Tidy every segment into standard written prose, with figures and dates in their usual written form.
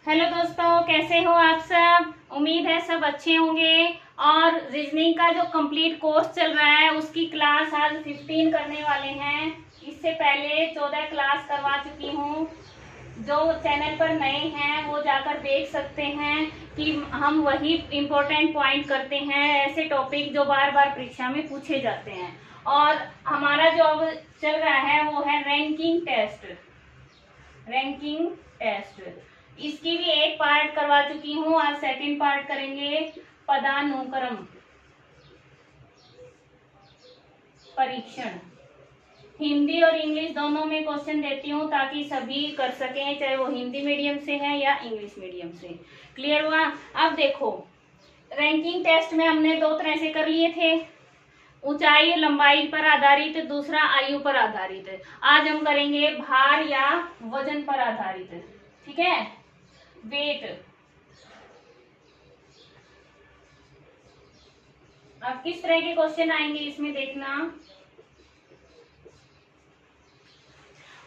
Hello दोस्तों, कैसे हो आप सब। उम्मीद है सब अच्छे होंगे। और रीजनिंग का जो कंप्लीट कोर्स चल रहा है उसकी क्लास आज 15 करने वाले हैं। इससे पहले 14 क्लास करवा चुकी हूँ। जो चैनल पर नए हैं वो जाकर देख सकते हैं कि हम वही इम्पोर्टेंट पॉइंट करते हैं, ऐसे टॉपिक जो बार बार परीक्षा में पूछे जाते हैं। और हमारा जो अब चल रहा है वो है रैंकिंग टेस्ट। रैंकिंग टेस्ट इसकी भी एक पार्ट करवा चुकी हूँ, आज सेकंड पार्ट करेंगे। पदानुक्रम परीक्षण हिंदी और इंग्लिश दोनों में क्वेश्चन देती हूँ ताकि सभी कर सकें, चाहे वो हिंदी मीडियम से है या इंग्लिश मीडियम से। क्लियर हुआ। अब देखो, रैंकिंग टेस्ट में हमने दो तरह से कर लिए थे, ऊंचाई लंबाई पर आधारित, दूसरा आयु पर आधारित। आज हम करेंगे भार या वजन पर आधारित। ठीक है, वेट। अब किस तरह के क्वेश्चन आएंगे इसमें देखना।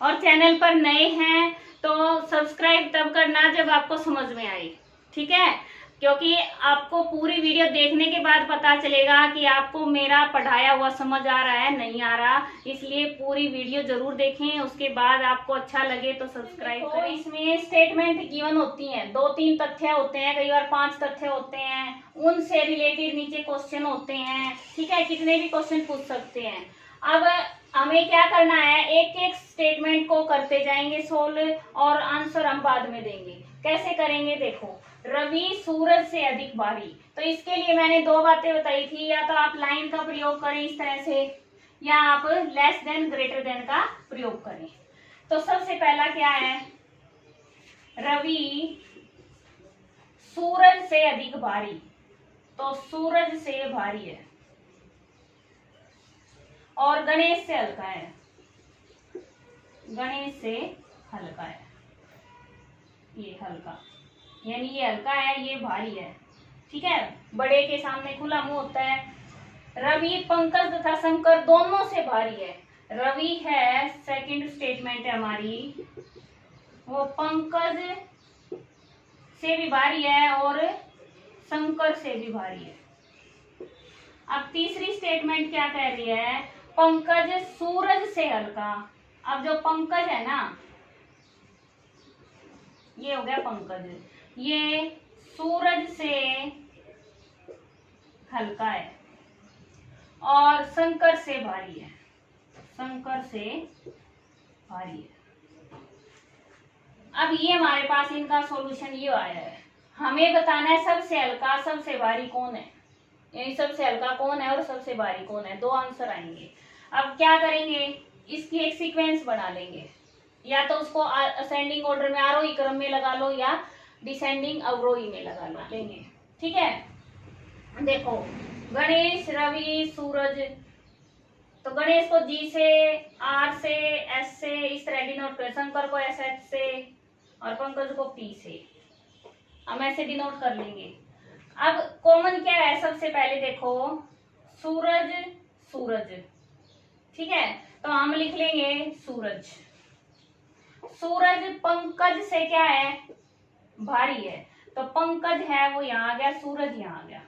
और चैनल पर नए हैं तो सब्सक्राइब तब करना जब आपको समझ में आए। ठीक है, क्योंकि आपको पूरी वीडियो देखने के बाद पता चलेगा कि आपको मेरा पढ़ाया हुआ समझ आ रहा है नहीं आ रहा। इसलिए पूरी वीडियो जरूर देखें, उसके बाद आपको अच्छा लगे तो सब्सक्राइब करें। इसमें स्टेटमेंट गिवन होती हैं, 2-3 तथ्य होते हैं, कई बार 5 तथ्य होते हैं, उनसे रिलेटेड नीचे क्वेश्चन होते हैं। ठीक है, कितने भी क्वेश्चन पूछ सकते हैं। अब हमें क्या करना है, एक एक स्टेटमेंट को करते जाएंगे सोल्व, और आंसर हम बाद में देंगे। कैसे करेंगे देखो, रवि सूरज से अधिक भारी। तो इसके लिए मैंने दो बातें बताई थी, या तो आप लाइन का प्रयोग करें इस तरह से, या आप लेस देन ग्रेटर देन का प्रयोग करें। तो सबसे पहला क्या है, रवि सूरज से अधिक भारी। तो सूरज से भारी है और गणेश से हल्का है। गणेश से हल्का है, ये हल्का, यानी ये हल्का है, ये भारी है। ठीक है, बड़े के सामने खुला मुंह होता है। रवि पंकज तथा शंकर दोनों से भारी है। रवि है, सेकंड स्टेटमेंट है हमारी, वो पंकज से भी भारी है और शंकर से भी भारी है। अब तीसरी स्टेटमेंट क्या कह रही है, पंकज सूरज से हल्का। अब जो पंकज है ना, ये हो गया पंकज, ये सूरज से हल्का है और शंकर से भारी है। शंकर से भारी है। अब ये हमारे पास इनका सॉल्यूशन ये आया है। हमें बताना है सबसे हल्का सबसे भारी कौन है, यानी सबसे हल्का कौन है और सबसे भारी कौन है। दो आंसर आएंगे। अब क्या करेंगे, इसकी एक सीक्वेंस बना लेंगे, या तो उसको असेंडिंग ऑर्डर में आरोही क्रम में लगा लो या डिसेंडिंग अवरोही में लगा लो लेंगे। ठीक है, देखो गणेश, रवि, सूरज। तो गणेश को जी से, आर से, एस से इस तरह डिनोट कर, शंकर को एस एच से और पंकज को पी से हम ऐसे डिनोट कर लेंगे। अब कॉमन क्या है, सबसे पहले देखो सूरज सूरज। ठीक है, तो हम लिख लेंगे सूरज। सूरज पंकज से क्या है, भारी है, तो पंकज है वो यहां आ गया, सूरज यहां आ गया।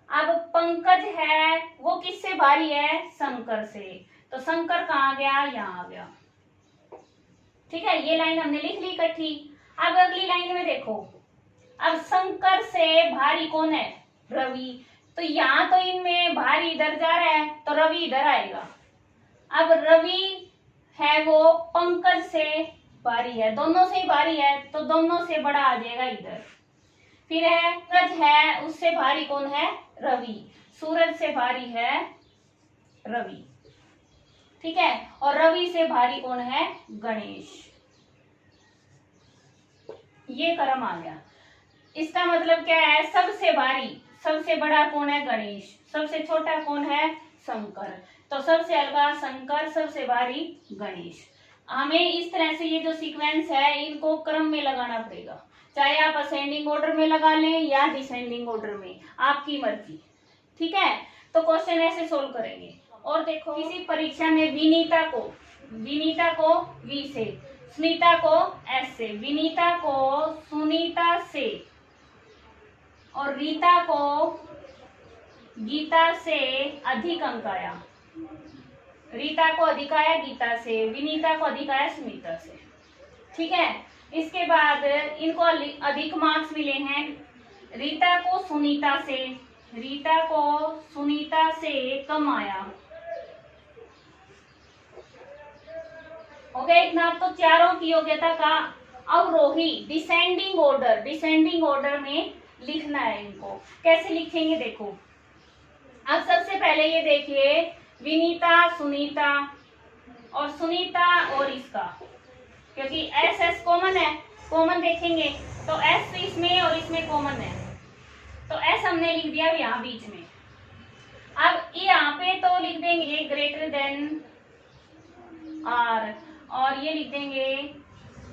अब पंकज है वो किससे भारी है, शंकर से, तो शंकर कहाँ आ गया, यहाँ आ गया। ठीक है, ये लाइन हमने लिख ली इकट्ठी। अब अगली लाइन में देखो, अब शंकर से भारी कौन है, रवि। तो यहाँ तो इनमें भारी इधर जा रहा है तो रवि इधर आएगा। अब रवि है वो पंकज से भारी है, दोनों से ही भारी है, तो दोनों से बड़ा आ जाएगा इधर। फिर है सूरज है, उससे भारी कौन है, रवि। सूरज से भारी है रवि। ठीक है, और रवि से भारी कौन है, गणेश। ये क्रम आ गया। इसका मतलब क्या है, सबसे भारी सबसे बड़ा कौन है, गणेश। सबसे छोटा कौन है, शंकर। तो सबसे हल्का शंकर, सबसे भारी गणेश। हमें इस तरह से ये जो सीक्वेंस है इनको क्रम में लगाना पड़ेगा, चाहे आप असेंडिंग ऑर्डर में लगा लें या डिसेंडिंग ऑर्डर में, आपकी मर्जी। ठीक है, तो क्वेश्चन ऐसे सोल्व करेंगे। और देखो, किसी परीक्षा में विनीता को वी से, सुनीता को एस से, विनीता को सुनीता से, और रीता को गीता से अधिक अंक आया। रीता को अधिक आया गीता से, विनीता को अधिक आया सुनीता से। ठीक है, इसके बाद इनको अधिक मार्क्स मिले हैं रीता को सुनीता से, रीता को सुनीता से कम आया। हो गया इतना। तो चारों की योग्यता का अवरोही डिसेंडिंग ऑर्डर में लिखना है। इनको कैसे लिखेंगे देखो। अब सबसे पहले ये देखिए, विनीता सुनीता और सुनीता और इसका, क्योंकि एस एस कॉमन है, कॉमन देखेंगे तो एस इसमें और इसमें कॉमन है, तो एस हमने लिख दिया यहाँ बीच में। अब यहाँ पे तो लिख देंगे ग्रेटर देन आर, और ये लिख देंगे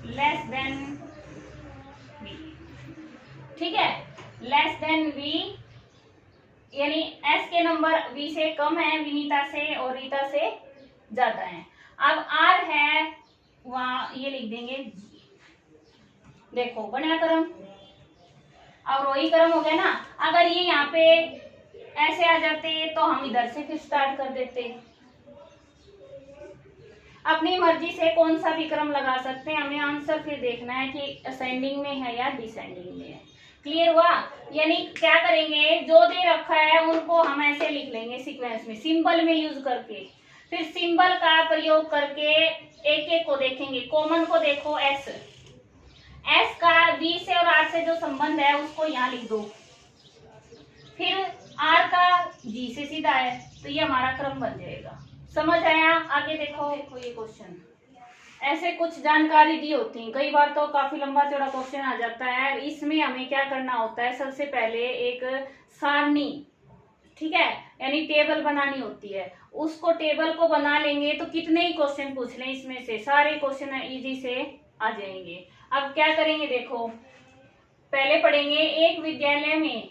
लेस देन वी। ठीक है, लेस देन वी, यानी एस के नंबर वी से कम है, विनीता से और रीता से ज्यादा है। अब आर है वहां, ये लिख देंगे जी। देखो बना क्रम, अवरोही क्रम हो गया ना। अगर ये यहाँ पे ऐसे आ जाते तो हम इधर से फिर स्टार्ट कर देते। अपनी मर्जी से कौन सा भी क्रम लगा सकते हैं, हमें आंसर फिर देखना है कि असेंडिंग में है या डिसेंडिंग में है। क्लियर हुआ? यानी क्या करेंगे, जो दे रखा है उनको हम ऐसे लिख लेंगे सीक्वेंस में, सिंबल में यूज करके। फिर सिंबल का प्रयोग करके एक एक को देखेंगे। कॉमन को देखो एस, एस का वी से और आर से जो संबंध है उसको यहाँ लिख दो। फिर आर का जी से सीधा है, तो ये हमारा क्रम बन जाएगा। समझ आया? आगे देखो ये क्वेश्चन, ऐसे कुछ जानकारी दी होती है। कई बार तो काफी लंबा चौड़ा क्वेश्चन आ जाता है। इसमें हमें क्या करना होता है, सबसे पहले एक सारणी, ठीक है, यानी टेबल बनानी होती है। उसको टेबल को बना लेंगे तो कितने ही क्वेश्चन पूछ लें इसमें से सारे क्वेश्चन इजी से आ जाएंगे। अब क्या करेंगे देखो, पहले पढ़ेंगे एक विद्यालय में,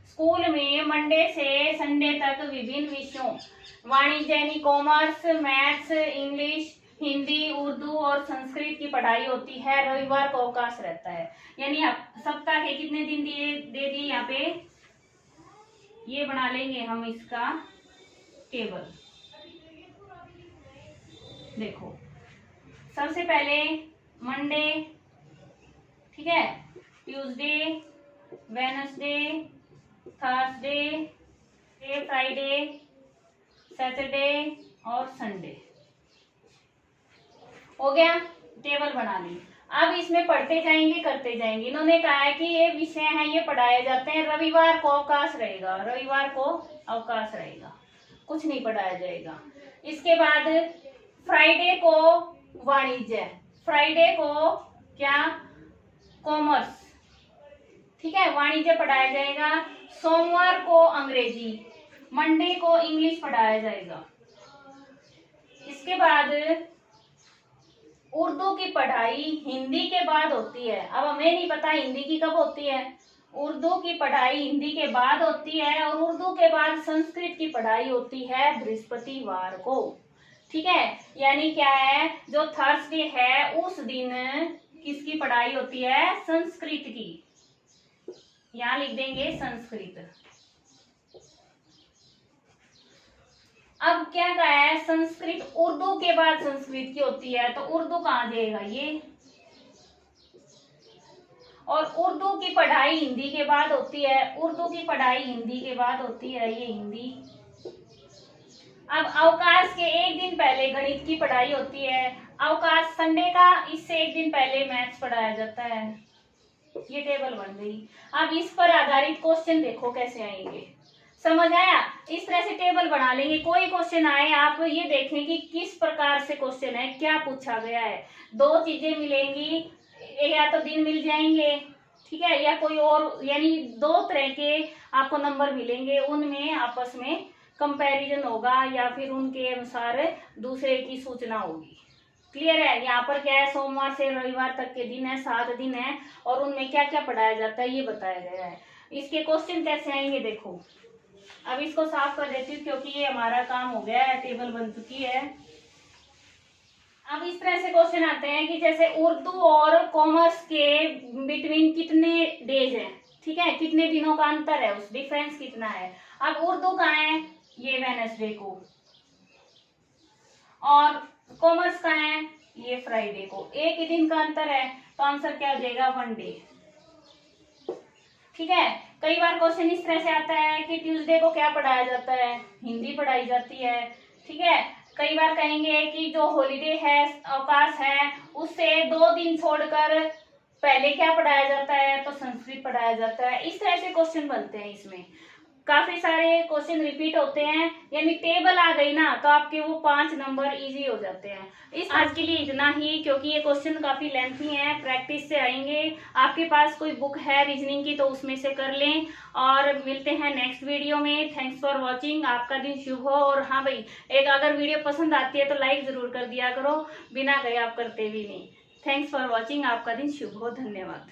स्कूल में मंडे से संडे तक विभिन्न विषयों वाणिज्य यानी commerce, maths, English, Hindi, Urdu और संस्कृत की पढ़ाई होती है। रविवार को अवकाश रहता है। यानी सप्ताह के कितने दिन दे दिए यहाँ पे, ये बना लेंगे हम इसका टेबल। देखो सबसे पहले मंडे, ठीक है, Tuesday, Wednesday, Thursday, Friday, Saturday और संडे। हो गया, टेबल बना ली। अब इसमें पढ़ते जाएंगे करते जाएंगे। इन्होंने कहा है कि ये विषय हैं, ये पढ़ाए जाते हैं, रविवार को अवकाश रहेगा, रविवार को अवकाश रहेगा, कुछ नहीं पढ़ाया जाएगा। इसके बाद फ्राइडे को वाणिज्य, फ्राइडे को क्या, कॉमर्स, ठीक है, वाणिज्य पढ़ाया जाएगा। सोमवार को अंग्रेजी, मंडे को इंग्लिश पढ़ाया जाएगा। इसके बाद उर्दू की पढ़ाई हिंदी के बाद होती है। अब हमें नहीं पता हिंदी की कब होती है, उर्दू की पढ़ाई हिंदी के बाद होती है, और उर्दू के बाद संस्कृत की पढ़ाई होती है बृहस्पतिवार को। ठीक है, यानी क्या है, जो थर्सडे है उस दिन किसकी पढ़ाई होती है, संस्कृत की। यहाँ लिख देंगे संस्कृत। अब क्या कहा है, संस्कृत उर्दू के बाद संस्कृत की होती है, तो उर्दू कहाँ जाएगा ये, और उर्दू की पढ़ाई हिंदी के बाद होती है, उर्दू की पढ़ाई हिंदी के बाद होती है, ये हिंदी। अब अवकाश के एक दिन पहले गणित की पढ़ाई होती है, अवकाश संडे का, इससे एक दिन पहले मैथ्स पढ़ाया जाता है। ये टेबल बन गई। अब इस पर आधारित क्वेश्चन देखो कैसे आएंगे, समझ आया? इस तरह से टेबल बना लेंगे। कोई क्वेश्चन आए आप ये देखें कि किस प्रकार से क्वेश्चन है, क्या पूछा गया है। दो चीजें मिलेंगी, या तो दिन मिल जाएंगे, ठीक है, या कोई और, यानी दो तरह के आपको नंबर मिलेंगे, उनमें आपस में कंपैरिजन होगा या फिर उनके अनुसार दूसरे की सूचना होगी। क्लियर है? यहाँ पर क्या है, सोमवार से रविवार तक के दिन है, 7 दिन है, और उनमें क्या क्या पढ़ाया जाता है ये बताया गया है। इसके क्वेश्चन कैसे आएंगे देखो। अब इसको साफ कर देती हूँ क्योंकि ये हमारा काम हो गया है, टेबल बन चुकी है। अब इस तरह से क्वेश्चन आते हैं कि जैसे उर्दू और कॉमर्स के बिटवीन कितने डेज हैं, ठीक है, कितने दिनों का अंतर है, उस डिफरेंस कितना है। अब उर्दू का है ये वेडनेसडे को, और कॉमर्स का है ये फ्राइडे को, एक ही दिन का अंतर है, तो आंसर क्या हो जाएगा 1 डे। ठीक है, कई बार क्वेश्चन इस तरह से आता है कि ट्यूसडे को क्या पढ़ाया जाता है, हिंदी पढ़ाई जाती है। ठीक है, कई बार कहेंगे कि जो हॉलीडे है, अवकाश है, उससे 2 दिन छोड़कर पहले क्या पढ़ाया जाता है, तो संस्कृत पढ़ाया जाता है। इस तरह से क्वेश्चन बनते हैं, इसमें काफी सारे क्वेश्चन रिपीट होते हैं, यानी टेबल आ गई ना तो आपके वो 5 नंबर इजी हो जाते हैं। इस आज के लिए इतना ही, क्योंकि ये क्वेश्चन काफी लेंथी हैं, प्रैक्टिस से आएंगे। आपके पास कोई बुक है रीजनिंग की तो उसमें से कर लें, और मिलते हैं नेक्स्ट वीडियो में। थैंक्स फॉर वॉचिंग, आपका दिन शुभ हो। और हाँ भाई, एक अगर वीडियो पसंद आती है तो लाइक जरूर कर दिया करो, बिना गए आप करते भी नहीं। थैंक्स फॉर वॉचिंग, आपका दिन शुभ हो, धन्यवाद।